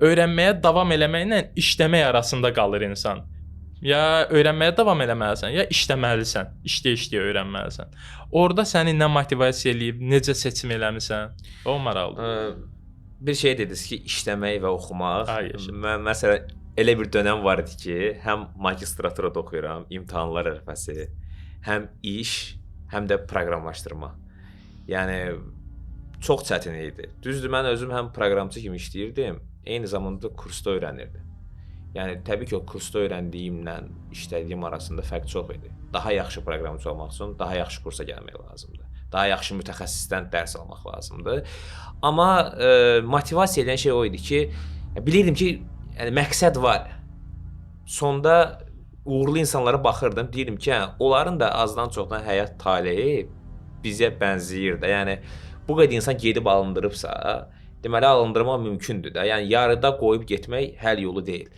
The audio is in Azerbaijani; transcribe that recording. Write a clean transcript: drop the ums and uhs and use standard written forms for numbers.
Öyrənməyə davam eləməklə işləmək arasında qalır insan. Ya öyrənməyə davam eləməlisən, ya işləməlisən. İşləyə-işləyə öyrənməlisən. Orda səni nə motivasiya eləyib, necə seçim eləmisən? O maraqlıdır. Bir şey dediniz ki, işləmək və oxumaq. Ay yaşa. Mən məsələn elə bir dönəm var idi ki, həm magistraturada oxuyuram, imtahanlar ərəfəsi, həm iş, həm də proqramlaşdırma. Yəni çox çətin idi. Düzdür, mən özüm həm proqramçı kimi işləyirdim, eyni zamanda kursda öyrənirdim. Yəni təbii ki, o kursda öyrəndiyimlə işlədiyim arasında fərq çox idi. Daha yaxşı proqramçı olmaq üçün daha yaxşı kursa gəlmək lazımdır. Daha yaxşı mütəxəssisdən dərs almaq lazımdır. Amma motivasiya edən şey o idi ki, bilirdim ki, yəni məqsəd var. Sonda uğurlu insanlara baxırdım, deyirdim ki, hə, onların da azdan çoxdan həyat taleyi bizə bənzəyir də. Yəni bu qədər insan gedib alındırıbsa, deməli alındırmaq mümkündür də. Yəni yarıda qoyub getmək həll yolu deyil.